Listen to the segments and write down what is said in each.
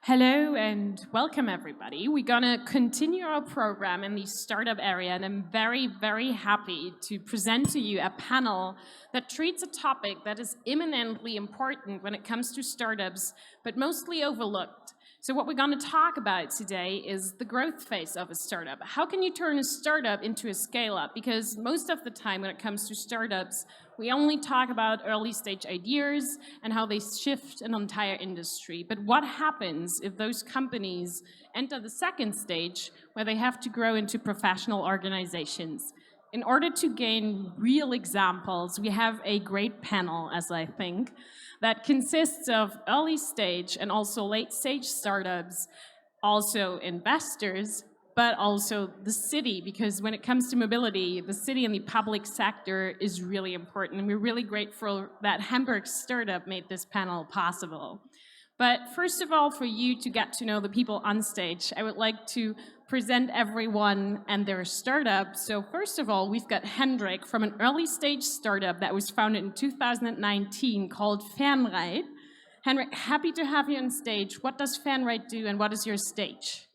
Hello and welcome everybody. We're gonna continue our program in the startup area, and I'm very, very happy to present to you a panel that treats a topic that is eminently important when it comes to startups, but mostly overlooked. So what we're gonna talk about today is the growth phase of a startup. How can you turn a startup into a scale-up? Because most of the time when it comes to startups, we only talk about early stage ideas and how they shift an entire industry. But what happens if those companies enter the second stage where they have to grow into professional organizations? In order to gain real examples, we have a great panel, as I think, that consists of early stage and also late stage startups, also investors, but also the city, because when it comes to mobility, the city and the public sector is really important. And we're really grateful that Hamburg startup made this panel possible. But first of all, for you to get to know the people on stage, I would like to present everyone and their startup. So first of all, we've got Hendrik from an early stage startup that was founded in 2019 called Fernride. Hendrik, happy to have you on stage. What does Fernride do and what is your stage?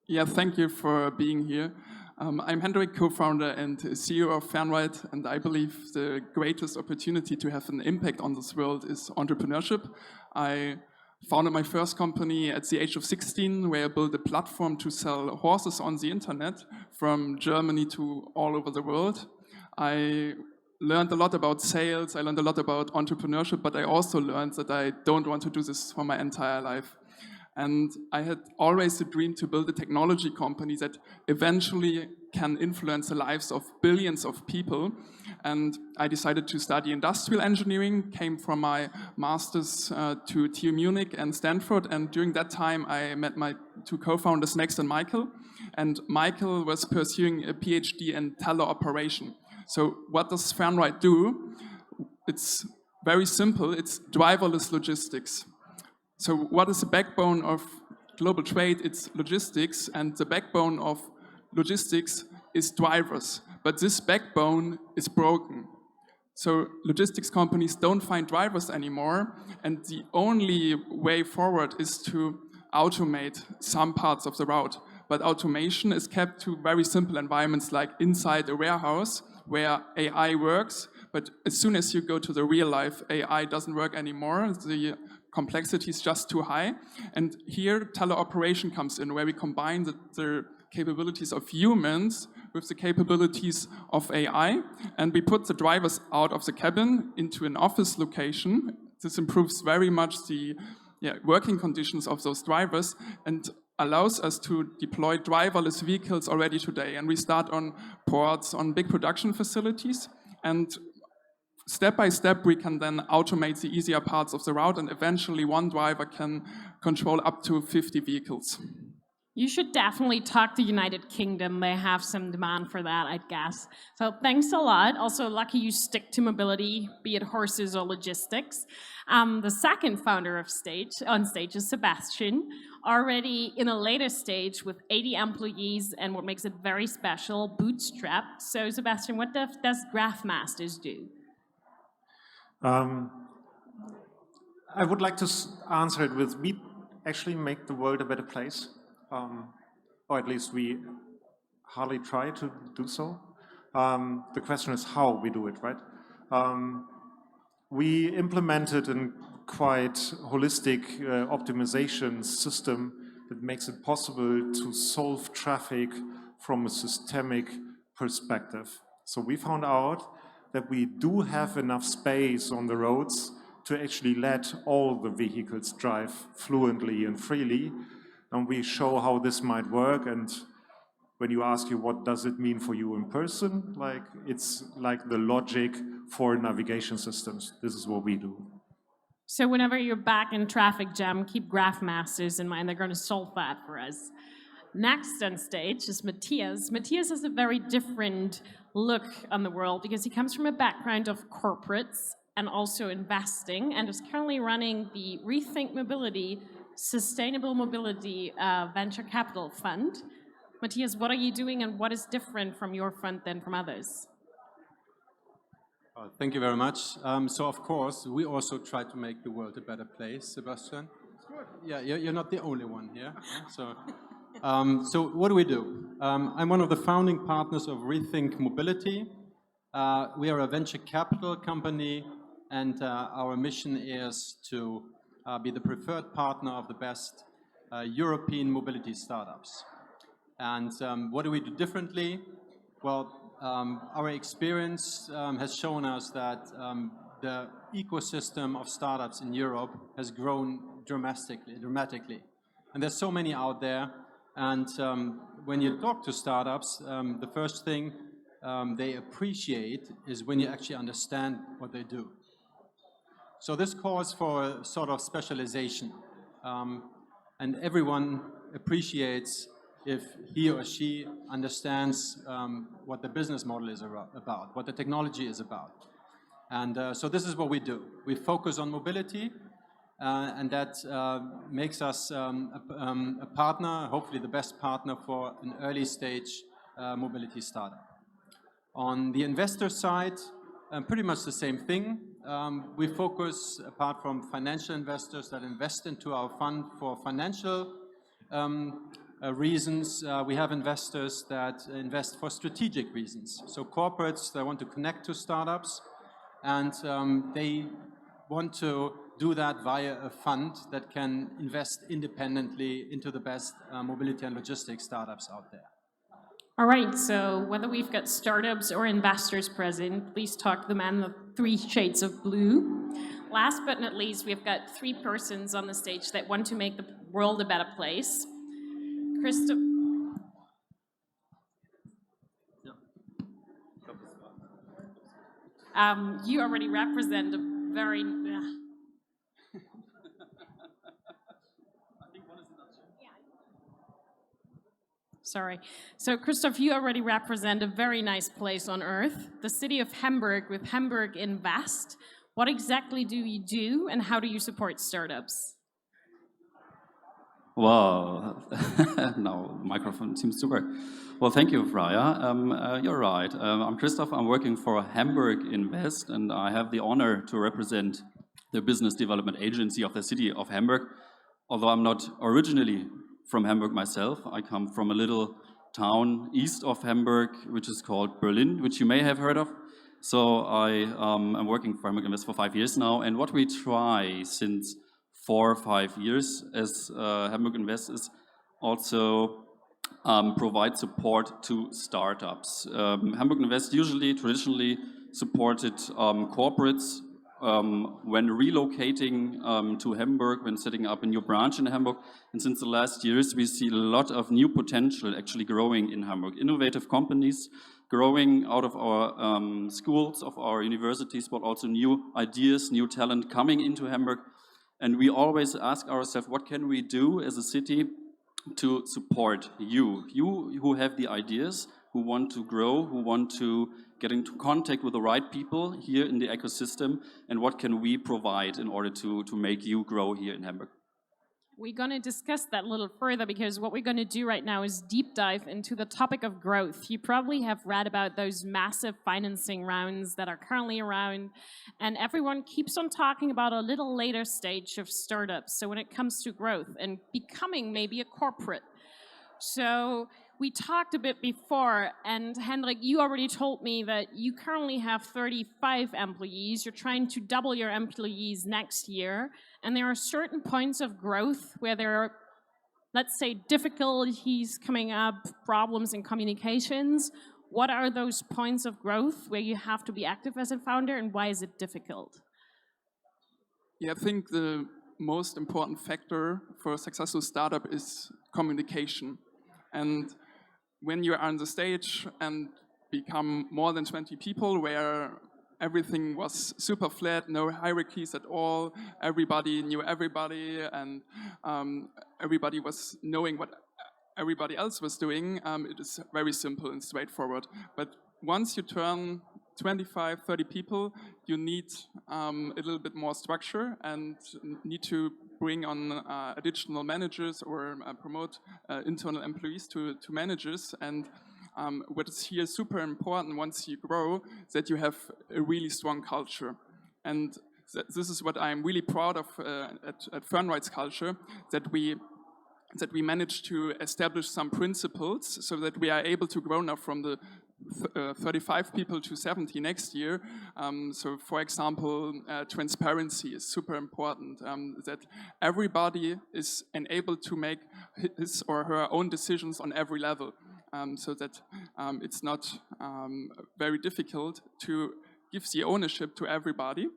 Yeah, thank you for being here. I'm Hendrik, co-founder and CEO of Fernride, and I believe the greatest opportunity to have an impact on this world is entrepreneurship. I founded my first company at the age of 16, where I built a platform to sell horses on the internet from Germany to all over the world. I learned a lot about sales, I learned a lot about entrepreneurship, but I also learned that I don't want to do this for my entire life. And I had always the dream to build a technology company that eventually can influence the lives of billions of people. And I decided to study industrial engineering, came from my master's to TU Munich and Stanford. And during that time, I met my two co-founders, Next and Michael. And Michael was pursuing a PhD in teleoperation. So what does Fernride do? It's very simple. It's driverless logistics. So what is the backbone of global trade? It's logistics, and the backbone of logistics is drivers. But this backbone is broken. So logistics companies don't find drivers anymore, and the only way forward is to automate some parts of the route. But automation is kept to very simple environments like inside a warehouse where AI works. But as soon as you go to the real life, AI doesn't work anymore. The complexity is just too high. And here teleoperation comes in, where we combine the capabilities of humans with the capabilities of AI. And we put the drivers out of the cabin into an office location. This improves very much the working conditions of those drivers and allows us to deploy driverless vehicles already today. And we start on ports, on big production facilities. And step by step, we can then automate the easier parts of the route, and eventually one driver can control up to 50 vehicles. You should definitely talk to United Kingdom. They have some demand for that, I guess. So thanks a lot. Also, lucky you stick to mobility, be it horses or logistics. The second founder on stage is Sebastian, already in a later stage with 80 employees, and what makes it very special, bootstrapped. So Sebastian, what does GraphMasters do? I would like to answer it with, we actually make the world a better place, or at least we hardly try to do so. The question is how we do it, right? We implemented a quite holistic optimization system that makes it possible to solve traffic from a systemic perspective. So we found out that we do have enough space on the roads to actually let all the vehicles drive fluently and freely. And we show how this might work. And when you ask you what does it mean for you in person, like it's like the logic for navigation systems. This is what we do. So whenever you're back in traffic jam, keep GraphMasters in mind. They're going to solve that for us. Next on stage is Matthias. Matthias has a very different look on the world because he comes from a background of corporates and also investing, and is currently running the Rethink Mobility Sustainable Mobility Venture Capital Fund. Matthias, what are you doing and what is different from your fund than from others? Thank you very much. So of course, we also try to make the world a better place, Sebastian. Yeah, you're not the only one here. So what do we do? I'm one of the founding partners of Rethink Mobility. We are a venture capital company, and our mission is to be the preferred partner of the best European mobility startups. And what do we do differently? Well, our experience has shown us that the ecosystem of startups in Europe has grown dramatically. And there's so many out there. And when you talk to startups, the first thing they appreciate is when you actually understand what they do. So this calls for a sort of specialization. And everyone appreciates if he or she understands what the business model is about, what the technology is about. And so this is what we do. We focus on mobility, and that makes us a partner, hopefully the best partner for an early stage mobility startup. On the investor side, pretty much the same thing. We focus, apart from financial investors that invest into our fund for financial reasons, we have investors that invest for strategic reasons. So corporates that want to connect to startups, and they want to do that via a fund that can invest independently into the best mobility and logistics startups out there. All right, so whether we've got startups or investors present, please talk to the man in the 3 shades of blue. Last but not least, we've got 3 persons on the stage that want to make the world a better place. Christoph. You already represent a very... Sorry. So, Christoph, you already represent a very nice place on earth, the city of Hamburg with Hamburg Invest. What exactly do you do, and how do you support startups? Well, now the microphone seems to work. Well, thank you, Freya. You're right. I'm Christoph. I'm working for Hamburg Invest, and I have the honor to represent the business development agency of the city of Hamburg. Although I'm not originally from Hamburg myself, I come from a little town east of Hamburg, which is called Berlin, which you may have heard of. So I am working for Hamburg Invest for 5 years now, and what we try since 4 or 5 years as Hamburg Invest is also provide support to startups. Hamburg Invest usually, traditionally supported corporates when relocating to Hamburg, when setting up a new branch in Hamburg. And since the last years, we see a lot of new potential actually growing in Hamburg. Innovative companies growing out of our schools, of our universities, but also new ideas, new talent coming into Hamburg. And we always ask ourselves, what can we do as a city to support you who have the ideas, who want to grow, who want to get into contact with the right people here in the ecosystem, and what can we provide in order to make you grow here in Hamburg? We're going to discuss that a little further, because what we're going to do right now is deep dive into the topic of growth. You probably have read about those massive financing rounds that are currently around, and everyone keeps on talking about a little later stage of startups. So when it comes to growth and becoming maybe a corporate. So we talked a bit before, and Hendrik, you already told me that you currently have 35 employees. You're trying to double your employees next year, and there are certain points of growth where there are, let's say, difficulties coming up, problems in communications. What are those points of growth where you have to be active as a founder, and why is it difficult? Yeah, I think the most important factor for a successful startup is communication. And when you are on the stage and become more than 20 people, where everything was super flat, no hierarchies at all, everybody knew everybody, and everybody was knowing what everybody else was doing, it is very simple and straightforward. But once you turn 25, 30 people, you need a little bit more structure and need to bring on additional managers or promote internal employees to managers. And what is here super important once you grow, that you have a really strong culture. And this is what I'm really proud of at Fernright's culture, that we managed to establish some principles so that we are able to grow now from the 35 people to 70 next year. So, for example, transparency is super important, that everybody is enabled to make his or her own decisions on every level, so that it's not very difficult to give the ownership to everybody.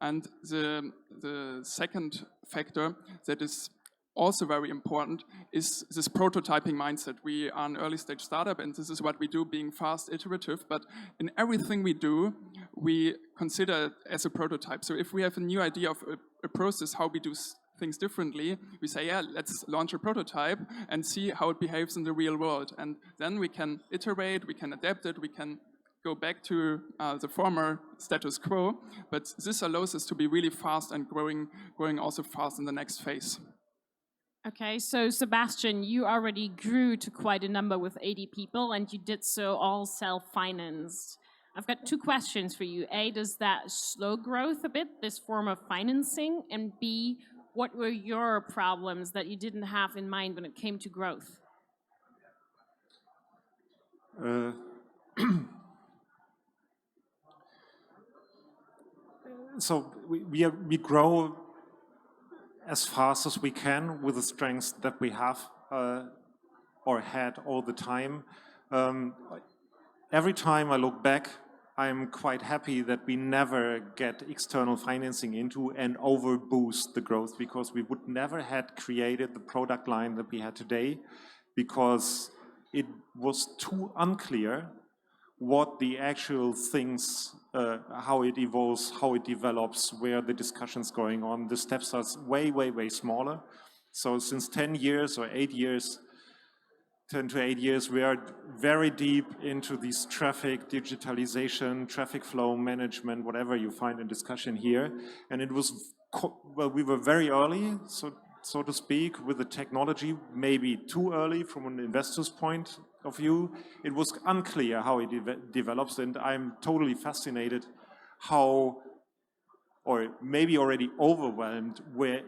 And the second factor that is also very important is this prototyping mindset. We are an early stage startup, and this is what we do, being fast, iterative, but in everything we do, we consider it as a prototype. So if we have a new idea of a process, how we do things differently, we say, yeah, let's launch a prototype and see how it behaves in the real world. And then we can iterate, we can adapt it, we can go back to the former status quo, but this allows us to be really fast and growing also fast in the next phase. Okay, so Sebastian, you already grew to quite a number with 80 people, and you did so all self-financed. I've got two questions for you. A, does that slow growth a bit, this form of financing? And B, what were your problems that you didn't have in mind when it came to growth? So we grow as fast as we can with the strengths that we have or had all the time. Every time I look back, I'm quite happy that we never get external financing into and overboost the growth, because we would never had created the product line that we had today, because it was too unclear what the actual things, how it evolves, how it develops, where the discussion's going on. The steps are way, way, way smaller. So since 10 years or 8 years, 10 to 8 years, we are very deep into this traffic digitalization, traffic flow management, whatever you find in discussion here. And it was, well, we were very early, so to speak, with the technology, maybe too early from an investor's point of view. It was unclear how it develops, and I'm totally fascinated how, or maybe already overwhelmed, where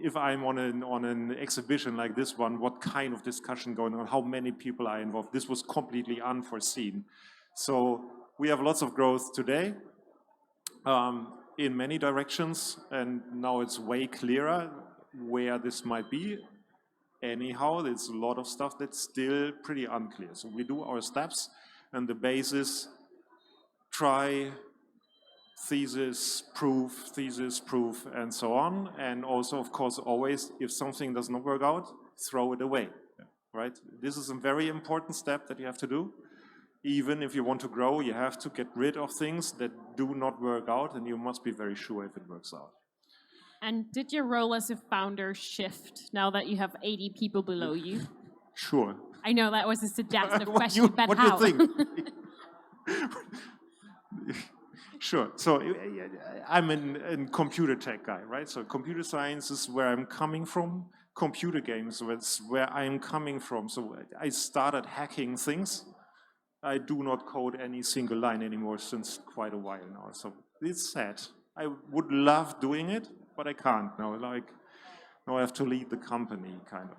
if I'm on an exhibition like this one, what kind of discussion going on, how many people are involved. This was completely unforeseen. So we have lots of growth today in many directions, and now it's way clearer where this might be. Anyhow, there's a lot of stuff that's still pretty unclear. So we do our steps, and the basis, try, thesis, proof, and so on. And also, of course, always, if something does not work out, throw it away, right? This is a very important step that you have to do. Even if you want to grow, you have to get rid of things that do not work out, and you must be very sure if it works out. And did your role as a founder shift now that you have 80 people below you? Sure. I know that was a suggestive question, but what how? do you think? Sure. So I'm a computer tech guy, right? So computer science is where I'm coming from. Computer games is where I'm coming from. So I started hacking things. I do not code any single line anymore since quite a while now. So it's sad. I would love doing it, but I can't now. Like, now I have to lead the company, kind of.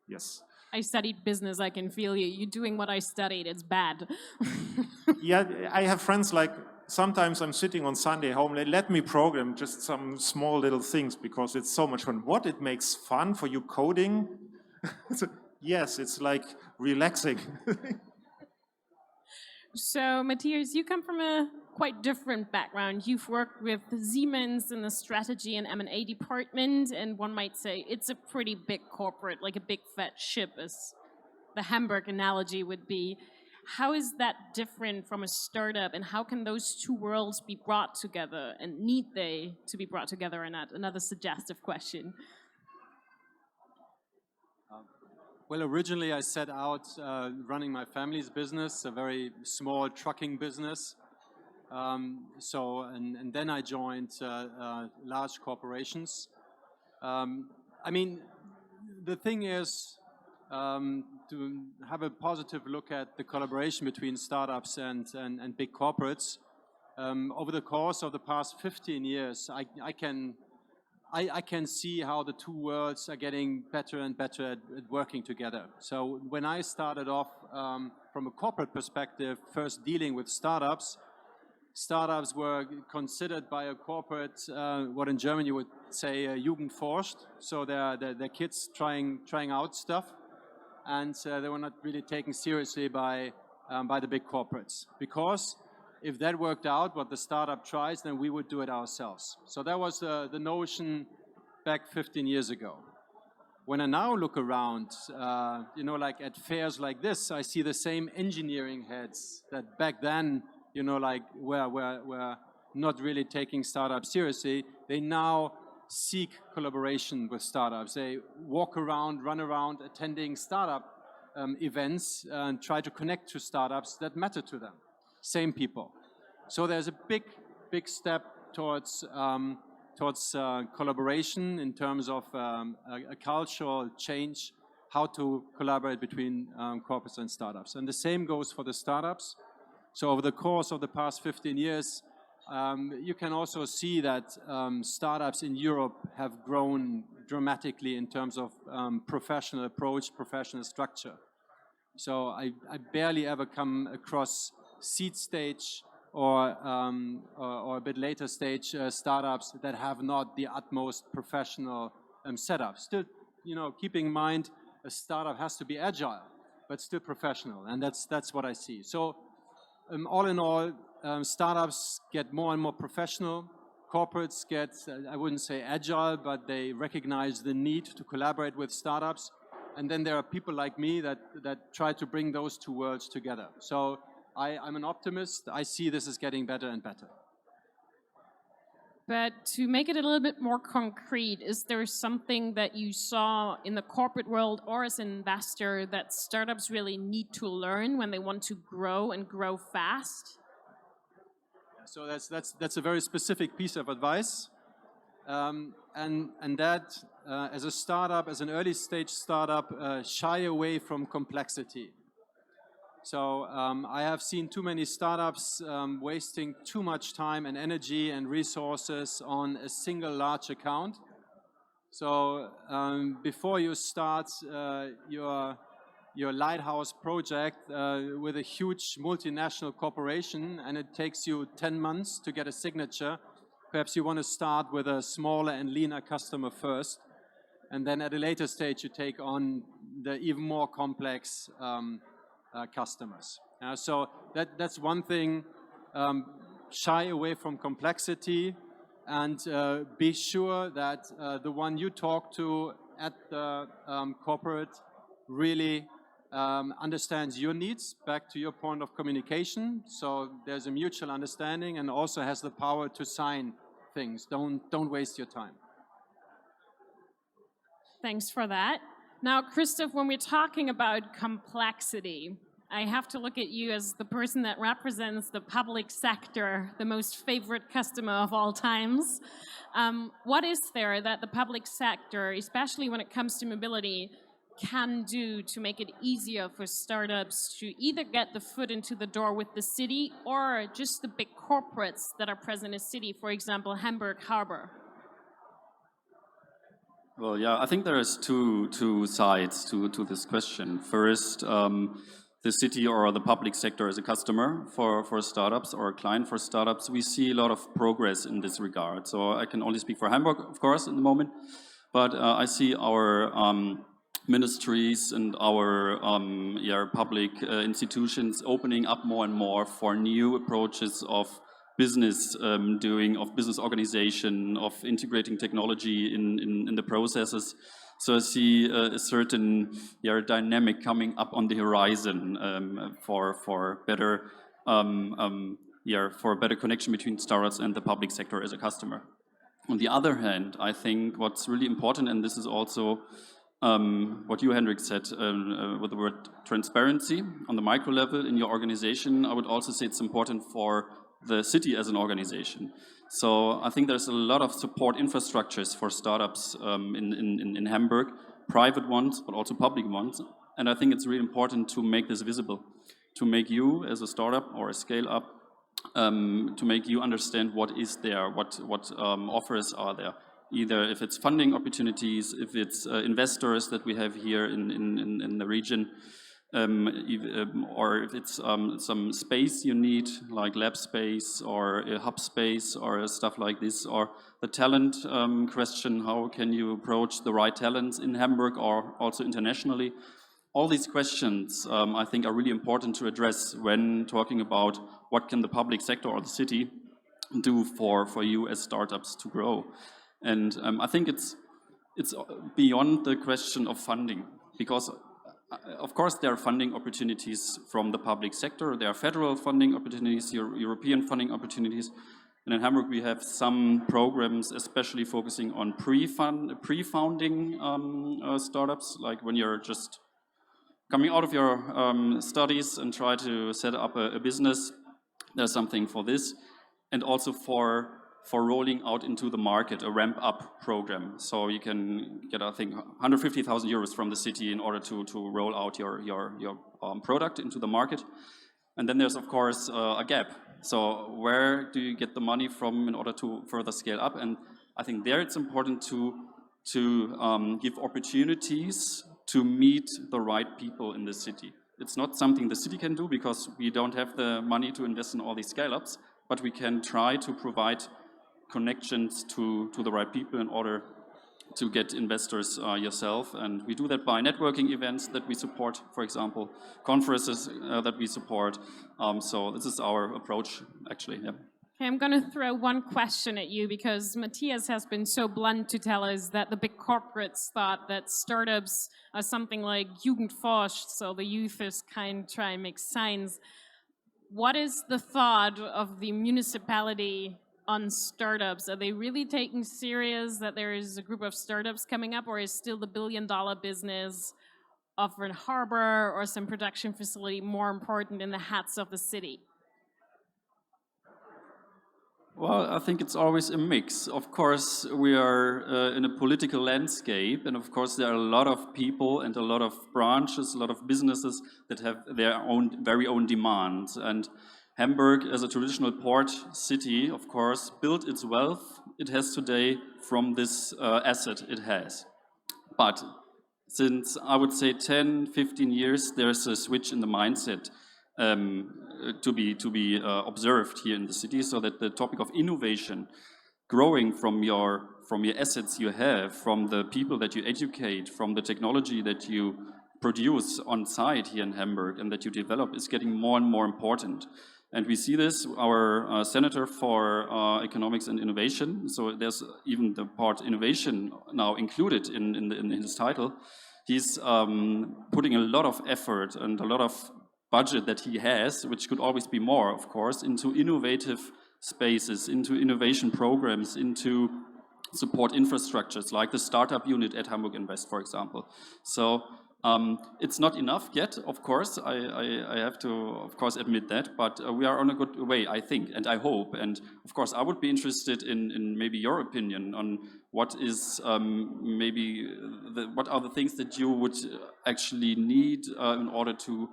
Yes. I studied business, I can feel you. You're doing what I studied, it's bad. Yeah, I have friends like, sometimes I'm sitting on Sunday home, let me program just some small little things because it's so much fun. What, it makes fun for you coding? Yes, it's like relaxing. So, Matthias, you come from a quite different background. You've worked with Siemens in the strategy and M&A department, and one might say it's a pretty big corporate, like a big fat ship, as the Hamburg analogy would be. How is that different from a startup, and how can those two worlds be brought together, and need they to be brought together or not? Another suggestive question. Well, originally I set out running my family's business, a very small trucking business. And then I joined large corporations. I mean, the thing is to have a positive look at the collaboration between startups and big corporates. over the course of the past 15 years, I can see how the two worlds are getting better and better at working together. So when I started off from a corporate perspective, first dealing with startups were considered by a corporate, what in German you would say, Jugendforscht. So they're kids trying out stuff, and they were not really taken seriously by the big corporates. Because if that worked out, what the startup tries, then we would do it ourselves. So that was the notion back 15 years ago. When I now look around, like at fairs like this, I see the same engineering heads that back then, were not really taking startups seriously. They now seek collaboration with startups. They walk around, run around, attending startup events and try to connect to startups that matter to them. Same people. So there's a big step towards collaboration in terms of a cultural change, how to collaborate between corporates and startups. And the same goes for the startups. So over the course of the past 15 years, you can also see that startups in Europe have grown dramatically in terms of professional approach, professional structure. So I barely ever come across seed stage or a bit later stage startups that have not the utmost professional setup. Still, keeping in mind a startup has to be agile, but still professional, and that's what I see. So all in all, startups get more and more professional. Corporates get, I wouldn't say agile, but they recognize the need to collaborate with startups. And then there are people like me that try to bring those two worlds together. So I'm an optimist. I see this is getting better and better. But to make it a little bit more concrete, is there something that you saw in the corporate world or as an investor that startups really need to learn when they want to grow and grow fast? So that's a very specific piece of advice, and that as a startup, as an early stage startup, shy away from complexity. So I have seen too many startups wasting too much time and energy and resources on a single large account. So before you start your lighthouse project with a huge multinational corporation and it takes you 10 months to get a signature, perhaps you want to start with a smaller and leaner customer first, and then at a later stage you take on the even more complex customers. So that's one thing. Shy away from complexity, and be sure that the one you talk to at the corporate really understands your needs, back to your point of communication. So there's a mutual understanding and also has the power to sign things. Don't waste your time. Thanks for that. Now, Christoph, when we're talking about complexity, I have to look at you as the person that represents the public sector, the most favorite customer of all times. What is there that the public sector, especially when it comes to mobility, can do to make it easier for startups to either get the foot into the door with the city or just the big corporates that are present in a city, for example, Hamburg Harbor? Well, yeah, I think there's two sides to this question. First, the city or the public sector as a customer for startups or a client for startups, we see a lot of progress in this regard. So I can only speak for Hamburg, of course, in the moment, but I see our ministries and our public institutions opening up more and more for new approaches of business of business organization, of integrating technology in the processes. So I see a certain dynamic coming up on the horizon for better connection between startups and the public sector as a customer. On the other hand, I think what's really important, and this is also what you, Hendrik, said with the word transparency on the micro level in your organization, I would also say it's important for the city as an organization. So I think there's a lot of support infrastructures for startups in Hamburg, private ones, but also public ones. And I think it's really important to make this visible, to make you as a startup or a scale-up to make you understand what is there, what offers are there. Either if it's funding opportunities, if it's investors that we have here in the region, or if it's some space you need, like lab space or a hub space or stuff like this, or the talent question, how can you approach the right talents in Hamburg or also internationally? All these questions, I think, are really important to address when talking about what can the public sector or the city do for you as startups to grow. And I think it's beyond the question of funding, because of course there are funding opportunities from the public sector, there are federal funding opportunities, European funding opportunities, and in Hamburg we have some programs especially focusing on pre-founding startups, like when you're just coming out of your studies and try to set up a business. There's something for this, and also for rolling out into the market, a ramp-up program. So you can get, I think, 150,000 euros from the city in order to roll out your product into the market. And then there's, of course, a gap. So where do you get the money from in order to further scale up? And I think there it's important to give opportunities to meet the right people in the city. It's not something the city can do because we don't have the money to invest in all these scale-ups, but we can try to provide connections to the right people in order to get investors yourself. And we do that by networking events that we support, for example, conferences that we support. So this is our approach, actually. Yeah. Okay, I'm going to throw one question at you because Matthias has been so blunt to tell us that the big corporates thought that startups are something like Jugendforscht, so the youth is kind try and make signs. What is the thought of the municipality on startups? Are they really taking serious that there is a group of startups coming up, or is still the billion-dollar business of a harbor or some production facility more important in the hats of the city? Well, I think it's always a mix. Of course, we are in a political landscape, and of course there are a lot of people and a lot of branches, a lot of businesses that have their very own demands. And Hamburg, as a traditional port city, of course, built its wealth it has today from this asset it has. But since, I would say, 10, 15 years, there's a switch in the mindset to be observed here in the city, so that the topic of innovation, growing from your assets you have, from the people that you educate, from the technology that you produce on site here in Hamburg and that you develop, is getting more and more important. And we see this, our Senator for Economics and Innovation, so there's even the part innovation now included in his title. He's putting a lot of effort and a lot of budget that he has, which could always be more, of course, into innovative spaces, into innovation programs, into support infrastructures, like the startup unit at Hamburg Invest, for example. So it's not enough yet, of course. I have to, of course, admit that, but we are on a good way, I think, and I hope. And of course, I would be interested in maybe your opinion on what is what are the things that you would actually need in order to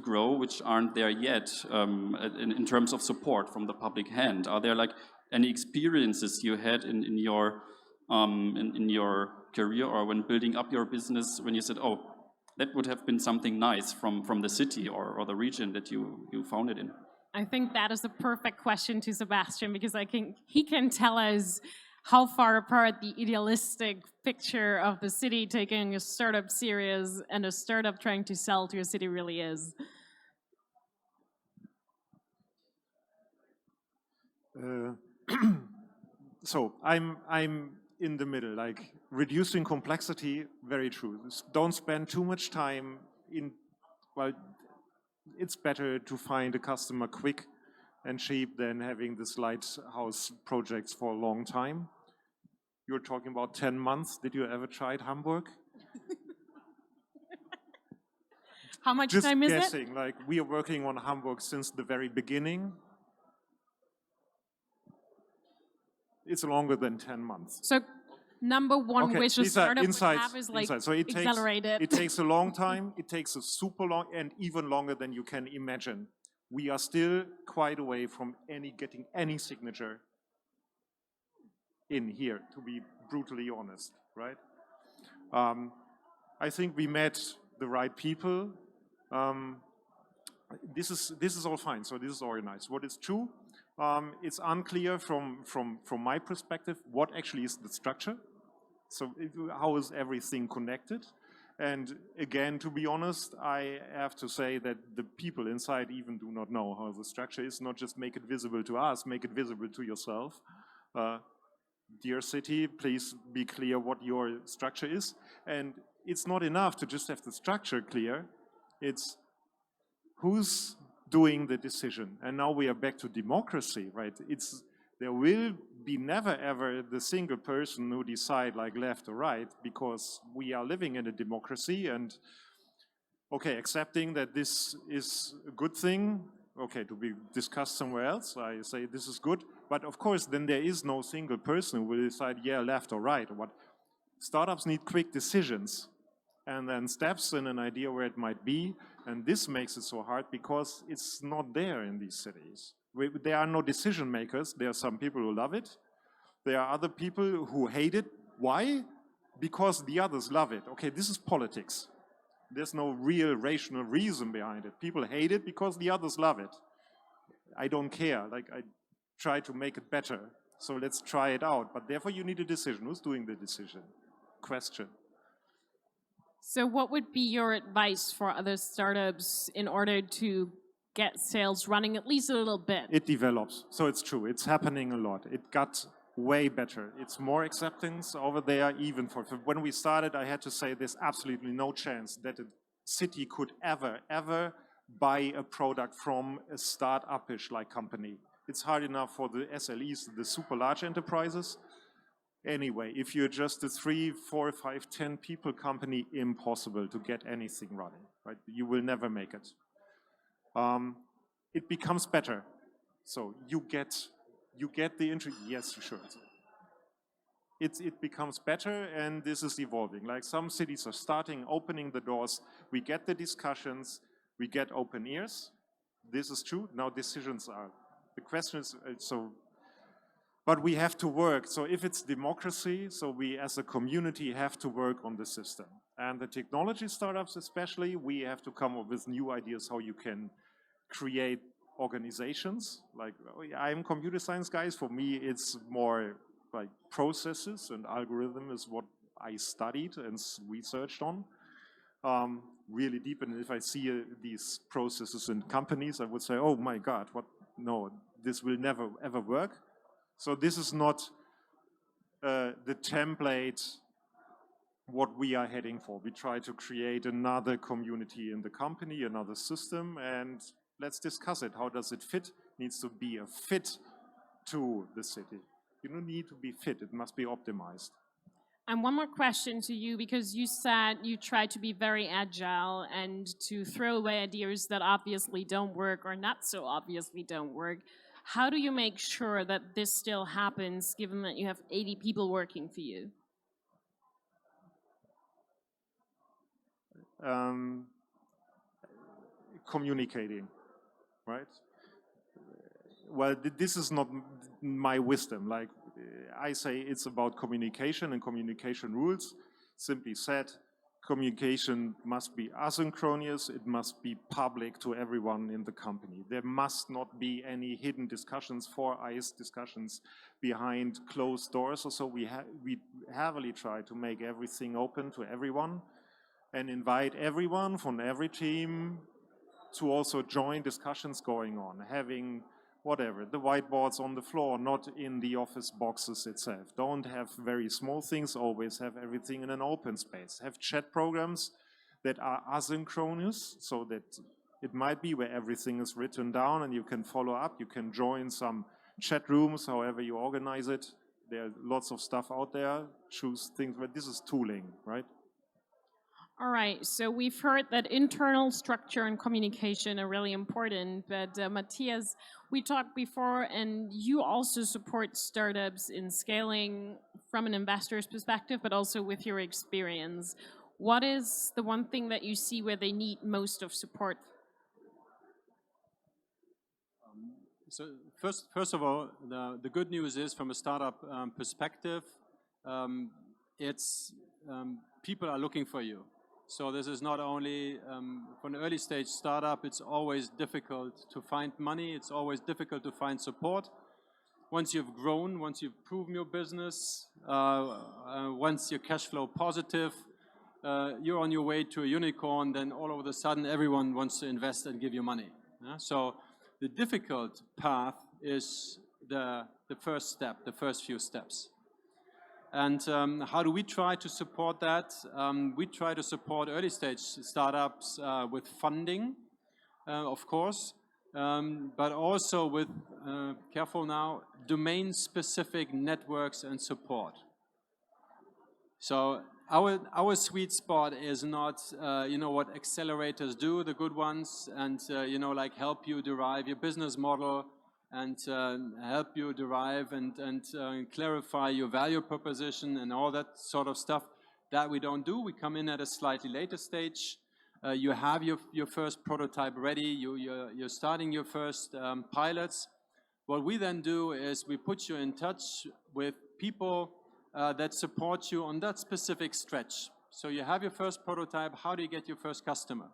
grow, which aren't there yet in terms of support from the public hand. Are there like any experiences you had in your career or when building up your business, when you said, oh, that would have been something nice from the city or the region that you founded in? I think that is the perfect question to Sebastian, because I think he can tell us how far apart the idealistic picture of the city taking a startup serious and a startup trying to sell to a city really is. So I'm in the middle, like reducing complexity, very true. Don't spend too much time well, it's better to find a customer quick and cheap than having this lighthouse projects for a long time. You're talking about 10 months. Did you ever try Hamburg? How much Just time is it? guessing, like we are working on Hamburg since the very beginning. It's longer than 10 months. So number one wish a startup would have is like So it accelerate it. It takes a long time. It takes a super long and even longer than you can imagine. we are still quite away from getting any signature in here, to be brutally honest, right? I think we met the right people. This is all fine, so this is organized. What is true, it's unclear from my perspective what actually is the structure. So how is everything connected? And again, to be honest, I have to say that the people inside even do not know how the structure is. Not just make it visible to us, make it visible to yourself. Dear city, please be clear what your structure is. And it's not enough to just have the structure clear. It's who's doing the decision. And now we are back to democracy, right? There will be never ever the single person who decide like left or right, because we are living in a democracy, and okay, accepting that this is a good thing, okay, to be discussed somewhere else, I say this is good, but of course then there is no single person who will decide, yeah, left or right, or what. Startups need quick decisions, and then steps in an idea where it might be, and this makes it so hard because it's not there in these cities. There are no decision makers. There are some people who love it. There are other people who hate it. Why? Because the others love it. Okay, this is politics. There's no real rational reason behind it. People hate it because the others love it. I don't care. Like, I try to make it better. So let's try it out. But therefore you need a decision. Who's doing the decision? Question. So what would be your advice for other startups in order to get sales running at least a little bit? It develops. So it's true. It's happening a lot. It got way better. It's more acceptance over there. Even for when we started, I had to say there's absolutely no chance that a city could ever buy a product from a startup-ish like company. It's hard enough for the SLEs, the super large enterprises. Anyway, if you're just a 3, 4, 5, 10 people company, impossible to get anything running, right? You will never make it. It becomes better. So you get the entry. Yes, you should. It becomes better, and this is evolving. Like some cities are starting, opening the doors. We get the discussions. We get open ears. This is true. Now decisions are. The question is but we have to work. So if it's democracy, so we as a community have to work on the system. And the technology startups especially, we have to come up with new ideas how you can create organizations. Like, I'm computer science guys. For me, it's more like processes, and algorithm is what I studied and researched on. Really deep, and if I see these processes in companies, I would say, oh my God, what? No, this will never ever work. So this is not the template what we are heading for. We try to create another community in the company, another system, and let's discuss it. How does it fit? Needs to be a fit to the city. You don't need to be fit, it must be optimized. And one more question to you, because you said you try to be very agile and to throw away ideas that obviously don't work or not so obviously don't work. How do you make sure that this still happens, given that you have 80 people working for you? Communicating, right? Well, this is not my wisdom. Like I say, it's about communication and communication rules. Simply said, communication must be asynchronous. It must be public to everyone in the company. There must not be any hidden discussions, 4 eyes discussions behind closed doors. So we heavily try to make everything open to everyone and invite everyone from every team to also join discussions going on, having whatever, the whiteboards on the floor, not in the office boxes itself. Don't have very small things, always have everything in an open space. Have chat programs that are asynchronous, so that it might be where everything is written down and you can follow up, you can join some chat rooms, however you organize it. There are lots of stuff out there, choose things, but this is tooling, right? All right, so we've heard that internal structure and communication are really important, but Matthias, we talked before, and you also support startups in scaling from an investor's perspective, but also with your experience. What is the one thing that you see where they need most of support? So first of all, the good news is from a startup perspective, it's people are looking for you. So this is not only for an early stage startup, it's always difficult to find money, it's always difficult to find support. Once you've grown, once you've proven your business, once you're cash flow positive, you're on your way to a unicorn, then all of a sudden everyone wants to invest and give you money. So the difficult path is the first step, the first few steps. And how do we try to support that? We try to support early stage startups with funding, of course, but also with, careful now, domain-specific networks and support. So our sweet spot is not, what accelerators do, the good ones, and, like help you derive your business model and help you derive and clarify your value proposition and all that sort of stuff. That we don't do. We come in at a slightly later stage. You have your first prototype ready. You're starting your first pilots. What we then do is we put you in touch with people that support you on that specific stretch. So you have your first prototype. How do you get your first customer?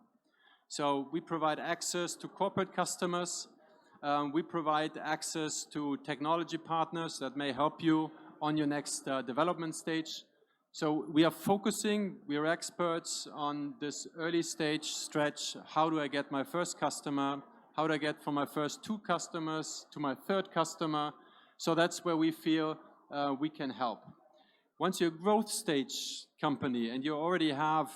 So we provide access to corporate customers. We provide access to technology partners that may help you on your next development stage. So we are focusing, we are experts on this early stage stretch. How do I get my first customer? How do I get from my first 2 customers to my 3rd customer? So that's where we feel we can help. Once you're a growth stage company and you already have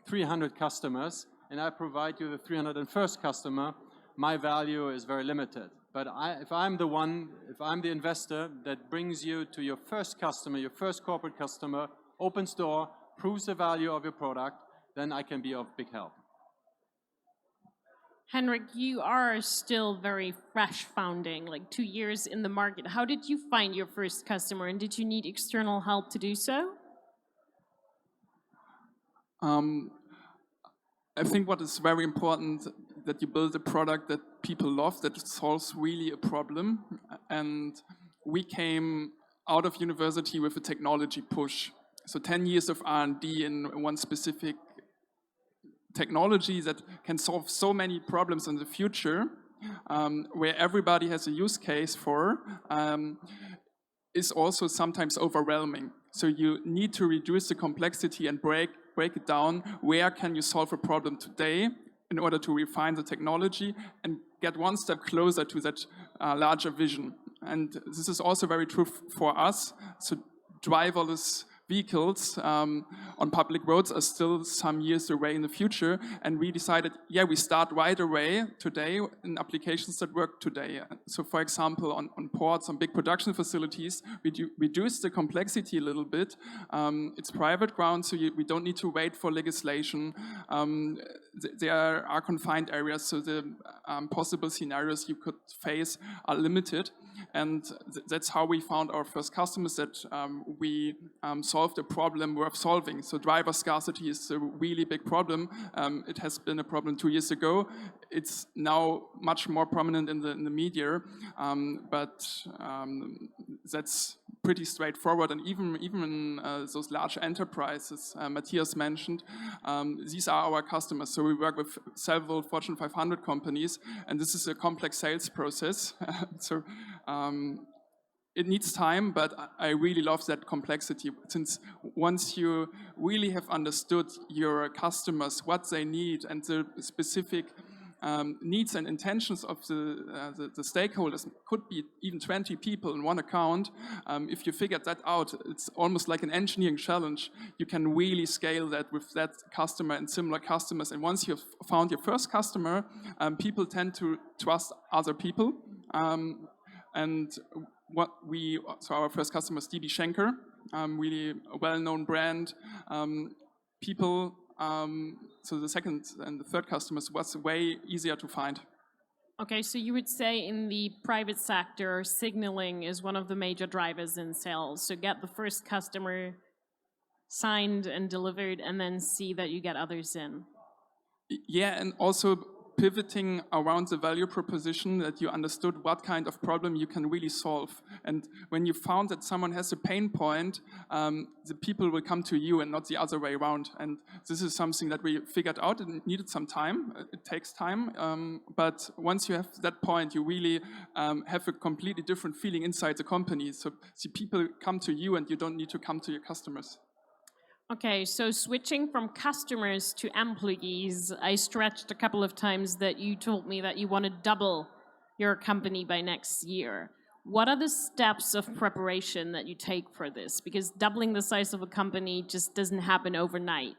300 customers, and I provide you the 301st customer, my value is very limited. But if I'm the investor that brings you to your first customer, your first corporate customer, opens door, proves the value of your product, then I can be of big help. Henrik, you are still very fresh founding, like 2 years in the market. How did you find your first customer, and did you need external help to do so? I think what is very important that you build a product that people love, that solves really a problem. And we came out of university with a technology push. So 10 years of R&D in one specific technology that can solve so many problems in the future, where everybody has a use case for, is also sometimes overwhelming. So you need to reduce the complexity and break it down. Where can you solve a problem today in order to refine the technology and get one step closer to that larger vision? And this is also very true for us. So driverless vehicles on public roads are still some years away in the future, and we decided, we start right away today in applications that work today. So for example, on ports, on big production facilities, we reduce the complexity a little bit. It's private ground, so we don't need to wait for legislation. There are confined areas, so the possible scenarios you could face are limited. And that's how we found our first customers, that we solved a problem worth solving. So driver scarcity is a really big problem. It has been a problem 2 years ago. It's now much more prominent in the media, but that's pretty straightforward. And even in those large enterprises Matthias mentioned, these are our customers. So we work with several Fortune 500 companies, and this is a complex sales process. So it needs time, but I really love that complexity, since once you really have understood your customers, what they need, and the specific needs and intentions of the stakeholders, could be even 20 people in one account. If you figured that out, it's almost like an engineering challenge. You can really scale that with that customer and similar customers. And once you've found your first customer, people tend to trust other people. And so our first customer is DB Schenker, really a well-known brand. So the second and the third customers was way easier to find. Okay, so you would say in the private sector, signaling is one of the major drivers in sales. So get the first customer signed and delivered, and then see that you get others in. Yeah, and also pivoting around the value proposition, that you understood what kind of problem you can really solve. And when you found that someone has a pain point, the people will come to you and not the other way around. And this is something that we figured out. It needed some time. It takes time. But once you have that point, you really have a completely different feeling inside the company. So people come to you and you don't need to come to your customers. Okay, so switching from customers to employees, I stretched a couple of times that you told me that you want to double your company by next year. What are the steps of preparation that you take for this? Because doubling the size of a company just doesn't happen overnight.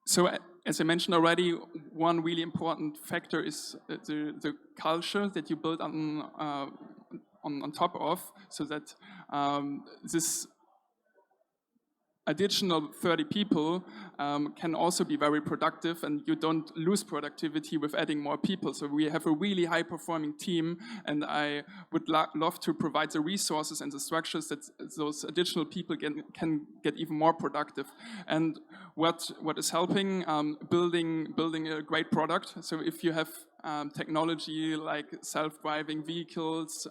So, as I mentioned already, one really important factor is the culture that you build on top of, so that this additional 30 people can also be very productive, and you don't lose productivity with adding more people. So we have a really high-performing team, and I would love to provide the resources and the structures that those additional people can get even more productive. And what is helping building a great product. So if you have technology like self-driving vehicles,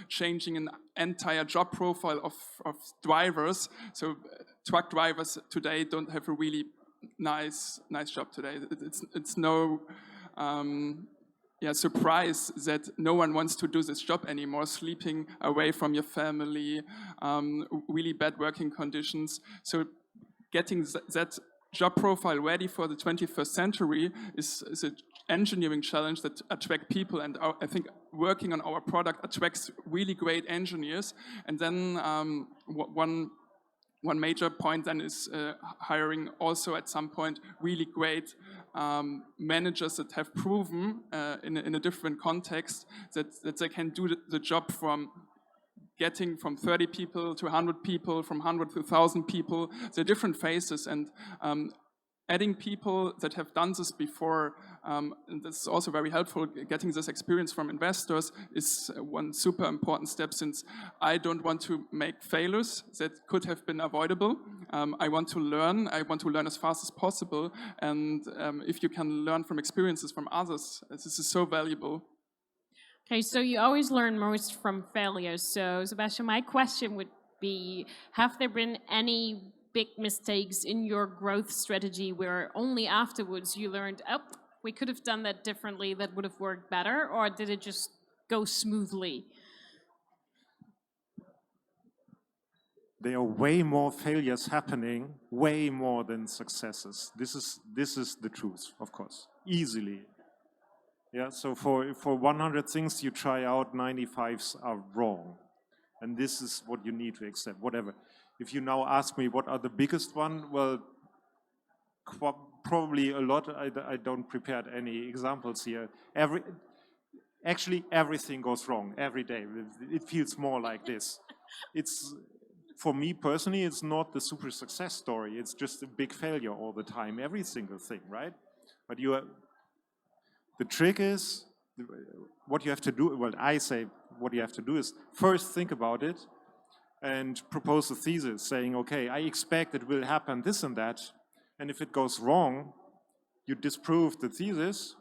changing an entire job profile of drivers. So truck drivers today don't have a really nice job today. It's no surprise that no one wants to do this job anymore, sleeping away from your family, really bad working conditions. So getting that job profile ready for the 21st century is an engineering challenge that attracts people, and I think working on our product attracts really great engineers. And then one major point then is hiring also at some point really great managers that have proven in a different context that they can do the job from getting from 30 people to 100 people, from 100 to 1,000 people. There are different phases, and adding people that have done this before, and this is also very helpful, getting this experience from investors is one super important step, since I don't want to make failures that could have been avoidable. I want to learn as fast as possible, and if you can learn from experiences from others, this is so valuable. Okay, so you always learn most from failures. So, Sebastian, my question would be, have there been any big mistakes in your growth strategy where only afterwards you learned, oh, we could have done that differently, that would have worked better, or did it just go smoothly? There are way more failures happening, way more than successes. This is the truth, of course, easily. Yeah, so for 100 things you try out, 95s are wrong. And this is what you need to accept, whatever. If you now ask me what are the biggest one, well, probably a lot. I don't prepare any examples here. Actually, everything goes wrong every day. It feels more like this. For me personally, it's not the super success story. It's just a big failure all the time, every single thing, right? But the trick is, what you have to do, well, I say what you have to do is first think about it and propose a thesis saying, okay, I expect it will happen this and that, and if it goes wrong, you disprove the thesis,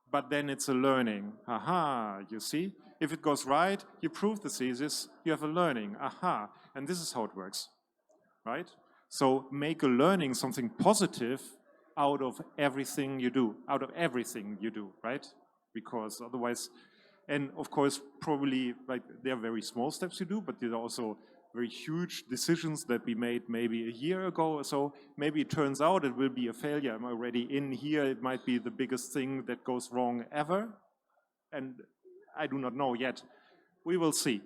but then it's a learning. Aha, you see? If it goes right, you prove the thesis, you have a learning. Aha, and this is how it works, right? So make a learning something positive out of everything you do, right? Because otherwise, and of course, probably like there are very small steps you do, but there are also very huge decisions that we made maybe a year ago or so. Maybe it turns out it will be a failure. I'm already in here. It might be the biggest thing that goes wrong ever. And I do not know yet. We will see.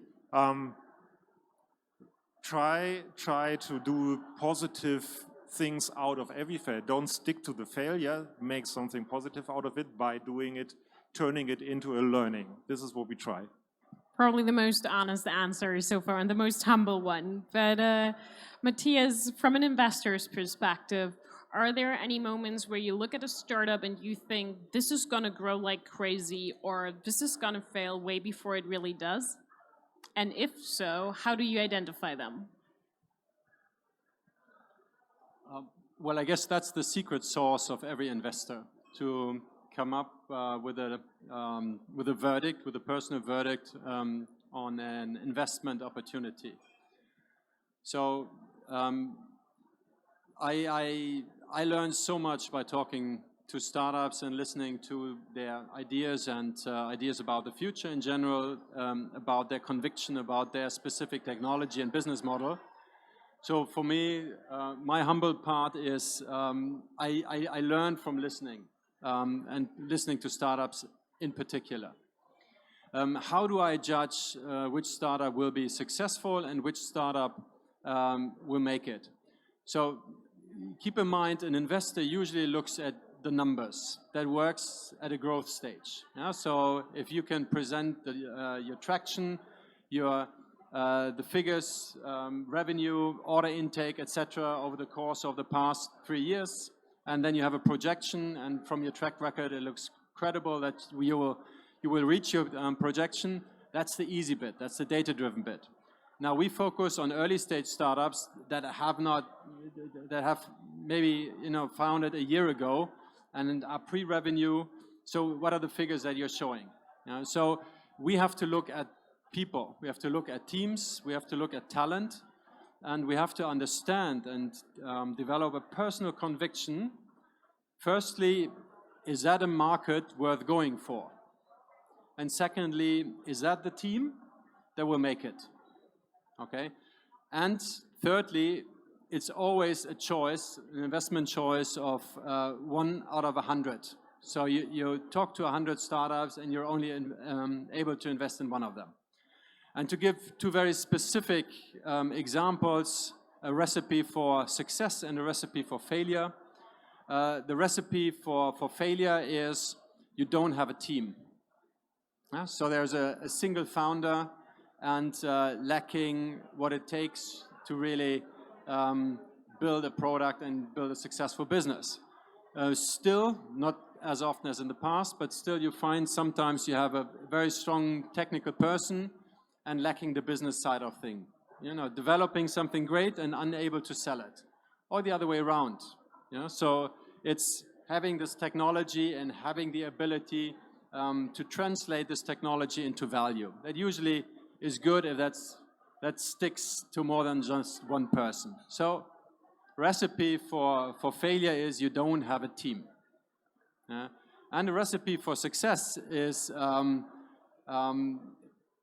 Try to do positive things out of every failure. Don't stick to the failure. Make something positive out of it by doing it, turning it into a learning. This is what we try. Probably the most honest answer so far and the most humble one. But Matthias, from an investor's perspective, are there any moments where you look at a startup and you think this is going to grow like crazy or this is going to fail way before it really does? And if so, how do you identify them? Well, I guess that's the secret sauce of every investor. to come up with a verdict, with a personal verdict on an investment opportunity. So I learned so much by talking to startups and listening to their ideas and ideas about the future in general, about their conviction, about their specific technology and business model. So for me, my humble part is I learned from listening and listening to startups in particular. How do I judge which startup will be successful and which startup will make it? So keep in mind, an investor usually looks at the numbers. That works at a growth stage. Yeah? So if you can present your traction, the figures, revenue, order intake, etc., over the course of the past 3 years, and then you have a projection, and from your track record, it looks credible that you will reach your projection. That's the easy bit. That's the data-driven bit. Now we focus on early-stage startups that have maybe founded a year ago and are pre-revenue. So what are the figures that you're showing? So we have to look at people, we have to look at teams, we have to look at talent, and we have to understand and develop a personal conviction. Firstly, is that a market worth going for? And secondly, is that the team that will make it? Okay. And thirdly, it's always a choice, an investment choice of 1 out of 100. So you talk to 100 startups and you're only able to invest in one of them. And to give 2 very specific examples, a recipe for success and a recipe for failure. The recipe for failure is you don't have a team. So there's a single founder and lacking what it takes to really build a product and build a successful business. Still, not as often as in the past, but still you find sometimes you have a very strong technical person and lacking the business side of things. Developing something great and unable to sell it. Or the other way around. So it's having this technology and having the ability to translate this technology into value. That usually is good if that sticks to more than just one person. So recipe for failure is you don't have a team. And the recipe for success is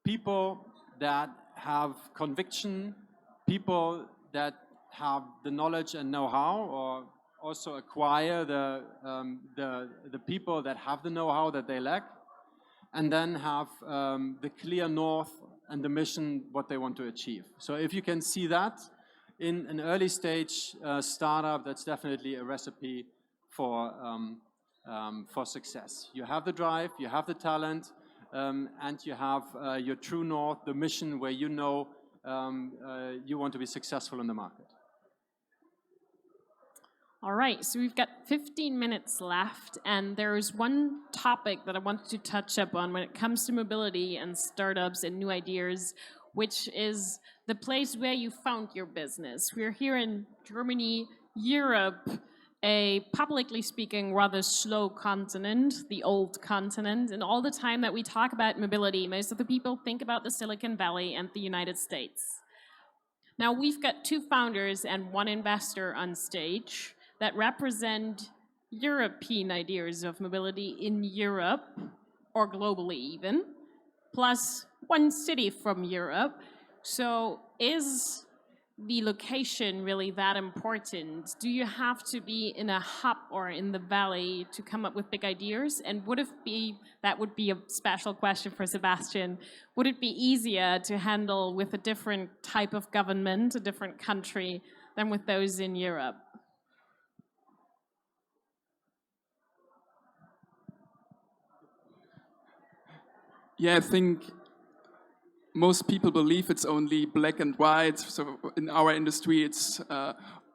people that have conviction, people that have the knowledge and know-how, or also acquire the people that have the know-how that they lack, and then have the clear north and the mission, what they want to achieve. So if you can see that in an early stage startup, that's definitely a recipe for success. You have the drive, you have the talent, and you have your true north, the mission where you want to be successful in the market. All right, so we've got 15 minutes left, and there's one topic that I wanted to touch up on when it comes to mobility and startups and new ideas, which is the place where you found your business. We're here in Germany, Europe, a publicly speaking rather slow continent, the old continent, and all the time that we talk about mobility, most of the people think about the Silicon Valley and the United States. Now we've got 2 founders and 1 investor on stage that represent European ideas of mobility in Europe, or globally even, plus 1 city from Europe. So is the location really that important? Do you have to be in a hub or in the valley to come up with big ideas? And that would be a special question for Sebastian, would it be easier to handle with a different type of government, a different country, than with those in Europe? Yeah, I think most people believe it's only black and white. So in our industry, it's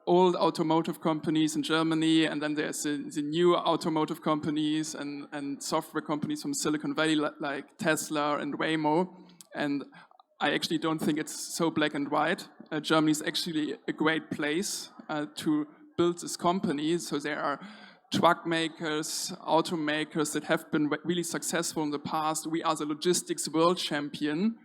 old automotive companies in Germany, and then there's the new automotive companies and software companies from Silicon Valley like Tesla and Waymo. And I actually don't think it's so black and white. Germany is actually a great place to build this company. So there are truck makers, automakers that have been really successful in the past. We are the logistics world champion.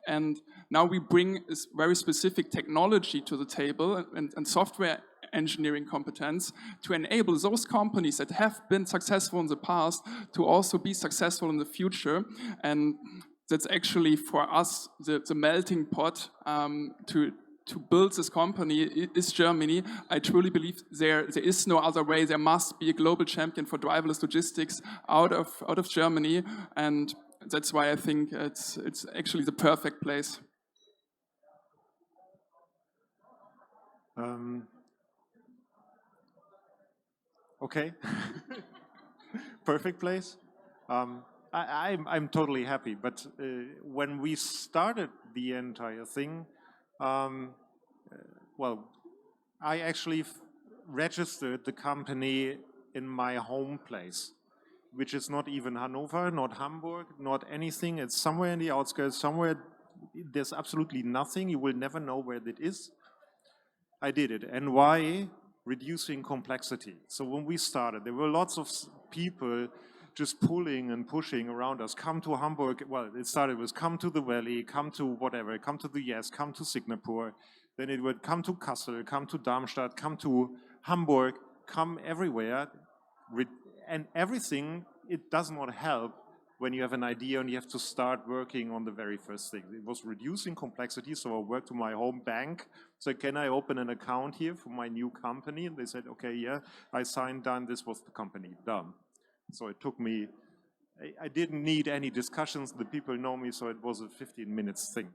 And now we bring this very specific technology to the table and software engineering competence to enable those companies that have been successful in the past to also be successful in the future. And that's actually for us the melting pot to build this company is Germany. I truly believe there is no other way. There must be a global champion for driverless logistics out of Germany, and that's why I think it's actually the perfect place. Okay, perfect place. I'm totally happy, but when we started the entire thing, well, I actually registered the company in my home place, which is not even Hanover, not Hamburg, not anything. It's somewhere in the outskirts, somewhere there's absolutely nothing. You will never know where it is. I did it. And why? Reducing complexity. So when we started, there were lots of people just pulling and pushing around us. Come to Hamburg. Well, it started with come to the Valley, come to whatever, come to the Yes, come to Singapore. Then it would come to Kassel, come to Darmstadt, come to Hamburg, come everywhere. And everything, it does not help when you have an idea and you have to start working on the very first thing. It was reducing complexity, so I worked to my home bank. So can I open an account here for my new company? And they said, okay, yeah, I signed, done, this was the company, done. So it took me, I didn't need any discussions, the people know me, so it was a 15 minutes thing.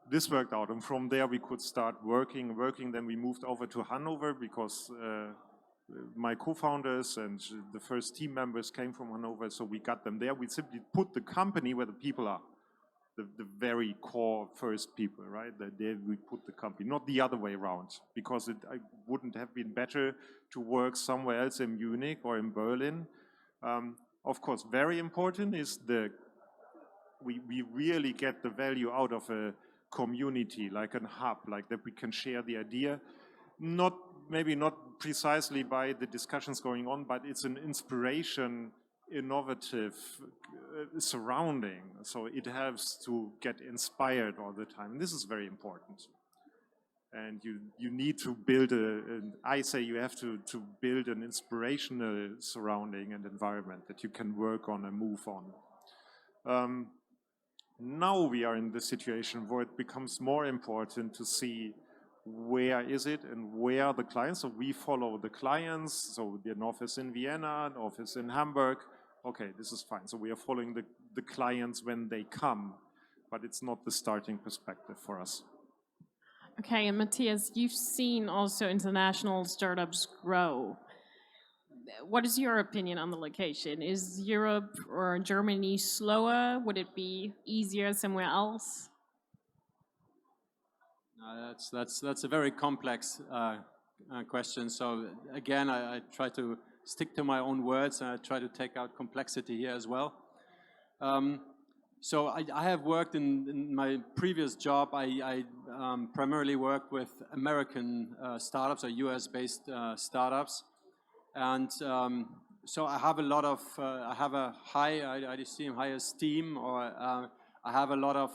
This worked out, and from there we could start working. Then we moved over to Hanover because my co-founders and the first team members came from Hanover, so we got them there. We simply put the company where the people are, the very core first people, right? There we put the company, not the other way around, because it wouldn't have been better to work somewhere else in Munich or in Berlin. Of course, very important is we really get the value out of a community, like a hub, like that we can share the idea. Maybe not precisely by the discussions going on, but it's an inspiration, innovative surrounding. So it helps to get inspired all the time. This is very important. And you need to build I say you have to build an inspirational surrounding and environment that you can work on and move on. Now we are in the situation where it becomes more important to see where is it and where are the clients. So we follow the clients. So an office in Vienna, an office in Hamburg. Okay, this is fine. So we are following the clients when they come, but it's not the starting perspective for us. Okay, and Matthias, you've seen also international startups grow. What is your opinion on the location? Is Europe or Germany slower? Would it be easier somewhere else? That's a very complex question. So again, I try to stick to my own words, and I try to take out complexity here as well. So I have worked in my previous job. I primarily worked with American startups or US-based startups, and so I have a lot of I have a high esteem, or I have a lot of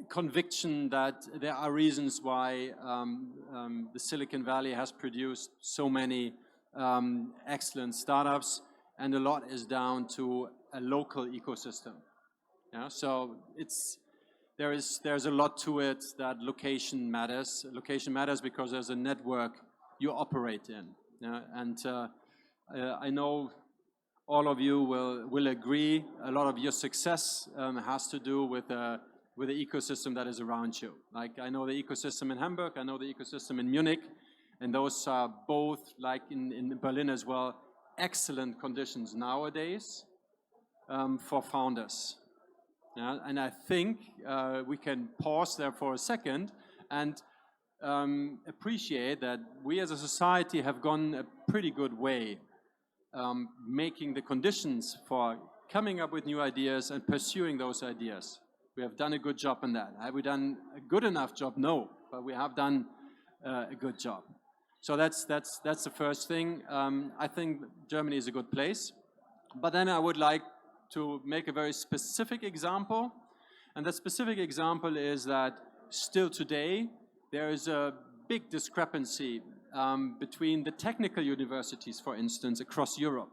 conviction that there are reasons why the Silicon Valley has produced so many excellent startups, and a lot is down to a local ecosystem. Yeah, so there's a lot to it that location matters. Location matters because there's a network you operate in. Yeah? And I know all of you will agree. A lot of your success has to do with the ecosystem that is around you. Like I know the ecosystem in Hamburg, I know the ecosystem in Munich, and those are both, like in Berlin as well, excellent conditions nowadays for founders. Yeah? And I think we can pause there for a second and appreciate that we as a society have gone a pretty good way making the conditions for coming up with new ideas and pursuing those ideas. We have done a good job in that. Have we done a good enough job? No, but we have done a good job. So that's the first thing. I think Germany is a good place, but then I would like to make a very specific example, and that specific example is that still today there is a big discrepancy between the technical universities, for instance, across Europe.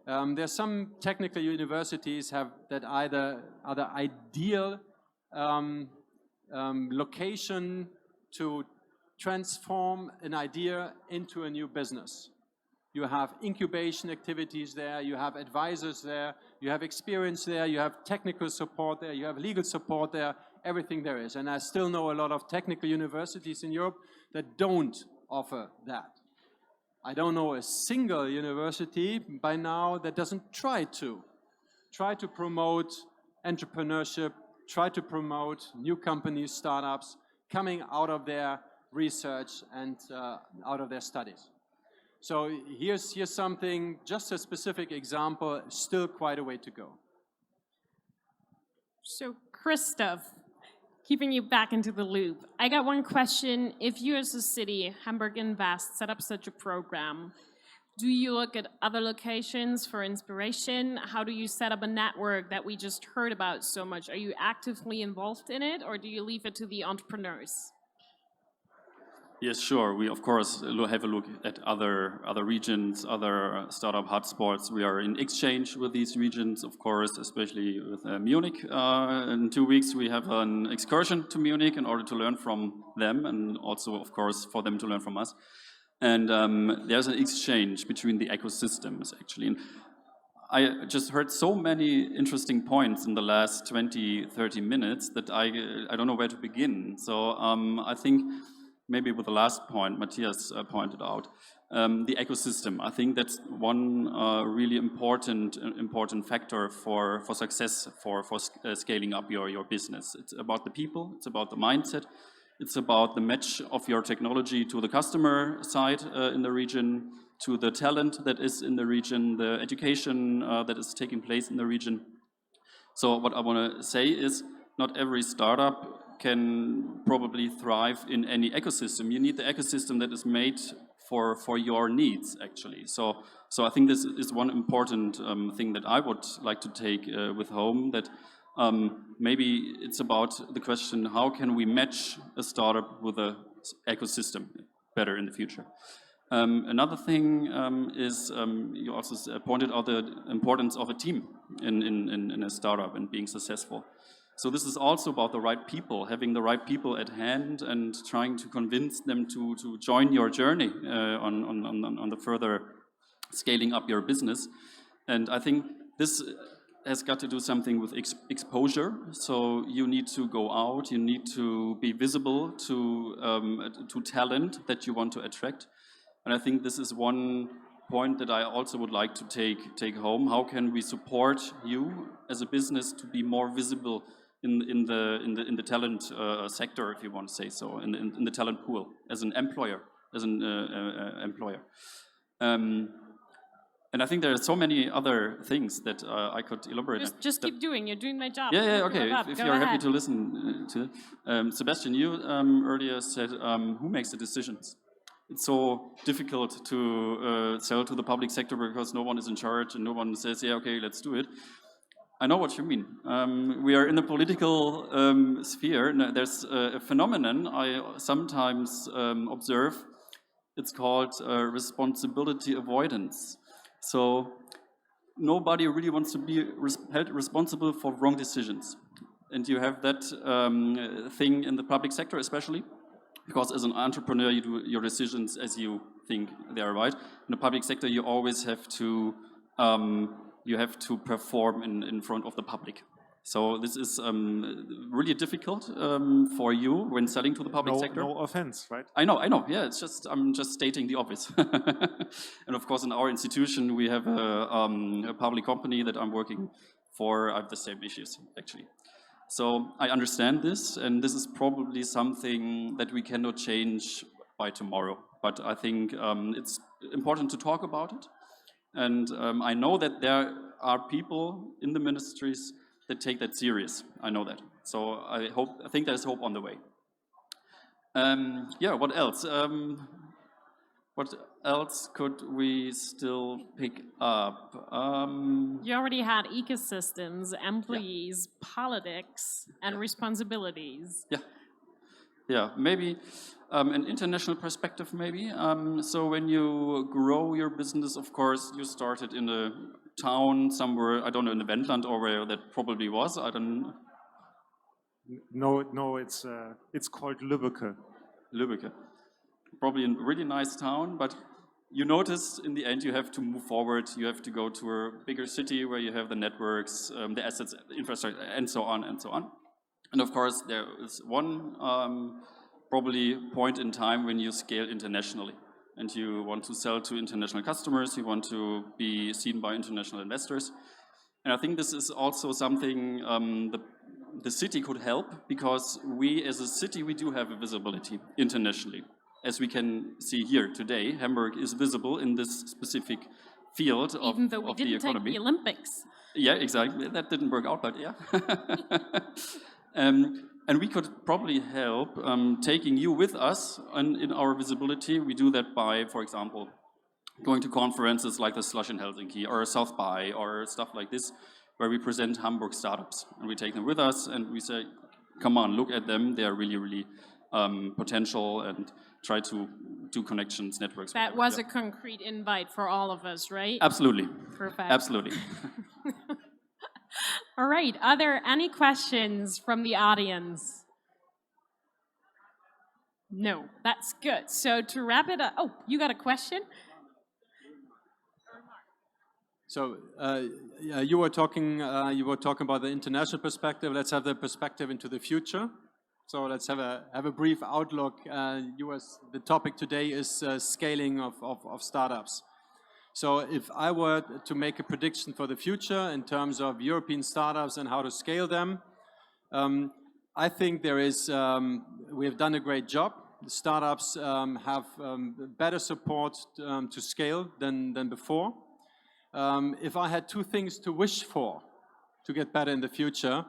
There's some technical universities that either are the ideal location to transform an idea into a new business. You have incubation activities there, you have advisors there, you have experience there, you have technical support there, you have legal support there, everything there is. And I still know a lot of technical universities in Europe that don't offer that. I don't know a single university by now that doesn't try to promote entrepreneurship, try to promote new companies, startups, coming out of their research and out of their studies. So here's something, just a specific example, still quite a way to go. So Christoph, keeping you back into the loop, I got one question. If you as a city, Hamburg Invest, set up such a program, do you look at other locations for inspiration? How do you set up a network that we just heard about so much? Are you actively involved in it, or do you leave it to the entrepreneurs? Yes, sure. We, of course, have a look at other regions, other startup hotspots. We are in exchange with these regions, of course, especially with Munich. In 2 weeks, we have an excursion to Munich in order to learn from them and also, of course, for them to learn from us. And there's an exchange between the ecosystems, actually. And I just heard so many interesting points in the last 20, 30 minutes that I don't know where to begin. So I think maybe with the last point Matthias pointed out, the ecosystem. I think that's one really important factor for success, for scaling up your business. It's about the people, it's about the mindset, it's about the match of your technology to the customer side in the region, to the talent that is in the region, the education that is taking place in the region. So what I want to say is, not every startup can probably thrive in any ecosystem. You need the ecosystem that is made for your needs, actually. So I think this is one important thing that I would like to take with home, that maybe it's about the question, how can we match a startup with an ecosystem better in the future? Another thing is you also pointed out the importance of a team in a startup and being successful. So this is also about the right people, having the right people at hand and trying to convince them to join your journey on the further scaling up your business. And I think this has got to do something with exposure. So you need to go out, you need to be visible to talent that you want to attract. And I think this is one point that I also would like to take home. How can we support you as a business to be more visible in the talent sector, if you want to say so, in the talent pool as an employer, and I think there are so many other things that I could elaborate. Just keep doing. You're doing my job. Yeah. Okay. If you're happy to listen to it, Sebastian, you earlier said who makes the decisions. It's so difficult to sell to the public sector because no one is in charge and no one says, yeah, okay, let's do it. I know what you mean. We are in the political sphere. And there's a phenomenon I sometimes observe. It's called responsibility avoidance. So nobody really wants to be held responsible for wrong decisions. And you have that thing in the public sector especially, because as an entrepreneur you do your decisions as you think they are right. In the public sector you always have to perform in front of the public. So this is really difficult for you when selling to the public sector. No offense, right? I know. Yeah, I'm just stating the obvious. And of course, in our institution, we have a public company that I'm working for. I have the same issues, actually. So I understand this, and this is probably something that we cannot change by tomorrow. But I think it's important to talk about it. And I know that there are people in the ministries that take that serious. I know that. So I think there's hope on the way. Yeah, what else? What else could we still pick up? You already had ecosystems, employees, politics, and responsibilities. Yeah, yeah, maybe an international perspective, maybe. So when you grow your business, of course, you started in a town somewhere, I don't know, in the Wendland or where that probably was. I don't. No, it's called Lübbecke. Lübeck. Probably a really nice town, but you notice in the end you have to move forward. You have to go to a bigger city where you have the networks, the assets, infrastructure, and so on and so on. And of course, there is one probably point in time when you scale internationally and you want to sell to international customers, you want to be seen by international investors. And I think this is also something the city could help, because we as a city, we do have a visibility internationally. As we can see here today, Hamburg is visible in this specific field of, Even though we of the didn't take economy. the Olympics. Yeah, exactly. That didn't work out, but yeah. And we could probably help taking you with us in our visibility. We do that by, for example, going to conferences like the Slush in Helsinki or South by or stuff like this, where we present Hamburg startups. And we take them with us and we say, come on, look at them. They are really, really potential, and try to do connections, networks. That was a concrete invite for all of us, right? Absolutely. Perfect. Absolutely. All right. Are there any questions from the audience? No, that's good. So to wrap it up, oh, you got a question? So yeah, you were talking about the international perspective. Let's have the perspective into the future. So let's have a brief outlook. The topic today is scaling of startups. So if I were to make a prediction for the future in terms of European startups and how to scale them, I think we have done a great job. The startups have better support to scale than before. If I had two things to wish for to get better in the future,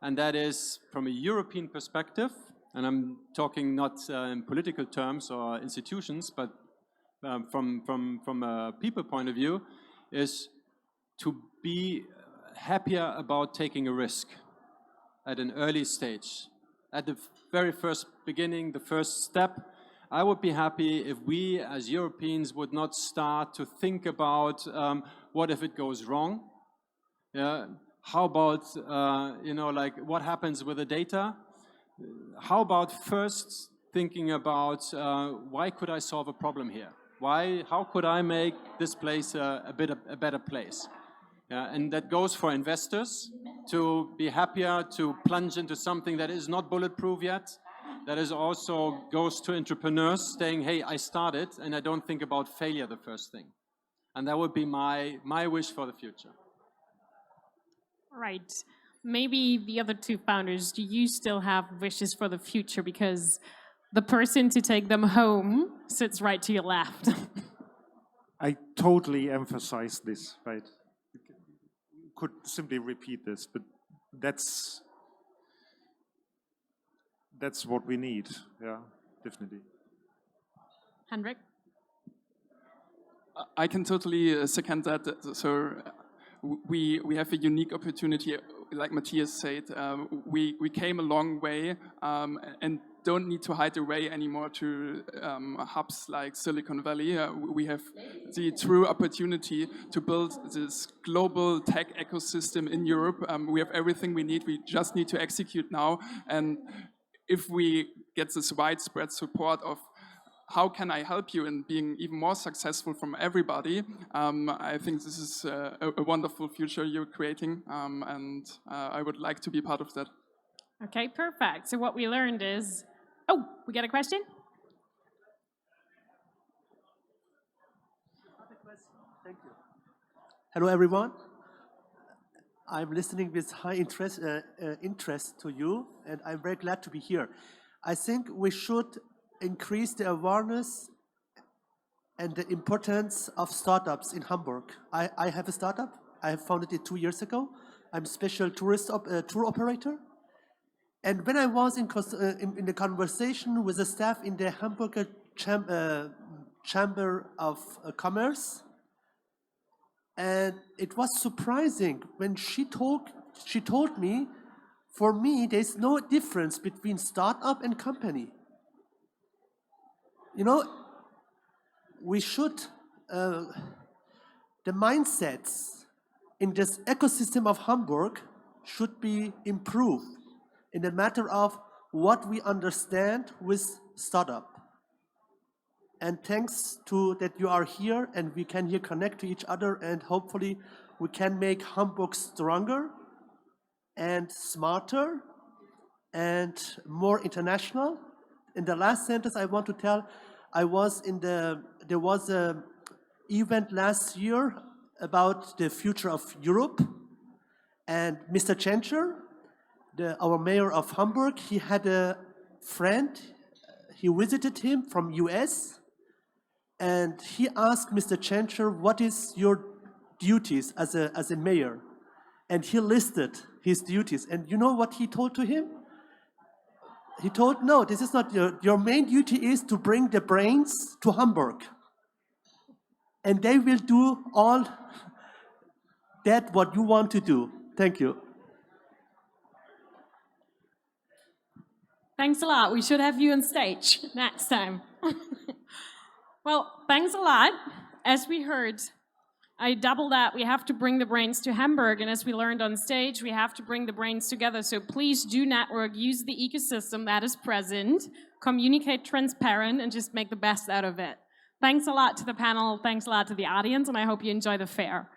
and that is from a European perspective, and I'm talking not in political terms or institutions, but from a people point of view, is to be happier about taking a risk at an early stage. At the very first beginning, the first step, I would be happy if we as Europeans would not start to think about what if it goes wrong? Yeah. How about, like what happens with the data? How about first thinking about why could I solve a problem here? How could I make this place a better place? And that goes for investors to be happier to plunge into something that is not bulletproof yet. That is also goes to entrepreneurs saying, hey, I started and I don't think about failure the first thing. And that would be my wish for the future. Right. Maybe the other two founders, do you still have wishes for the future? Because the person to take them home sits right to your left. I totally emphasize this, right? Could simply repeat this, but that's what we need. Yeah, definitely. Hendrik? I can totally second that. So we have a unique opportunity, like Matthias said. We came a long way and don't need to hide away anymore to hubs like Silicon Valley. We have the true opportunity to build this global tech ecosystem in Europe. We have everything we need. We just need to execute now. And if we get this widespread support of how can I help you in being even more successful from everybody, I think this is a wonderful future you're creating, and I would like to be part of that. Okay, perfect. So what we learned is, oh, we got a question? Thank you. Hello, everyone. I'm listening with high interest to you, and I'm very glad to be here. I think we should increase the awareness and the importance of startups in Hamburg. I have a startup. I have founded it 2 years ago. I'm a special tour operator. And when I was in the conversation with the staff in the Hamburg Chamber of Commerce, and it was surprising when she told me, for me, there's no difference between startup and company. You know, we should, the mindsets in this ecosystem of Hamburg should be improved in the matter of what we understand with startup. And thanks to that you are here and we can here connect to each other, and hopefully we can make Hamburg stronger and smarter and more international. In the last sentence I want to tell, there was a event last year about the future of Europe, and Mr. Tschentscher, our mayor of Hamburg, he had a friend, he visited him from US, and he asked Mr. Tschentscher, what is your duties as a mayor? And he listed his duties. And you know what he told to him? He told, no, this is not your main duty is to bring the brains to Hamburg. And they will do all that what you want to do. Thank you. Thanks a lot. We should have you on stage next time. Well, thanks a lot. As we heard, I double that. We have to bring the brains to Hamburg, and as we learned on stage, we have to bring the brains together. So please do network, use the ecosystem that is present, communicate transparent, and just make the best out of it. Thanks a lot to the panel, thanks a lot to the audience, and I hope you enjoy the fair.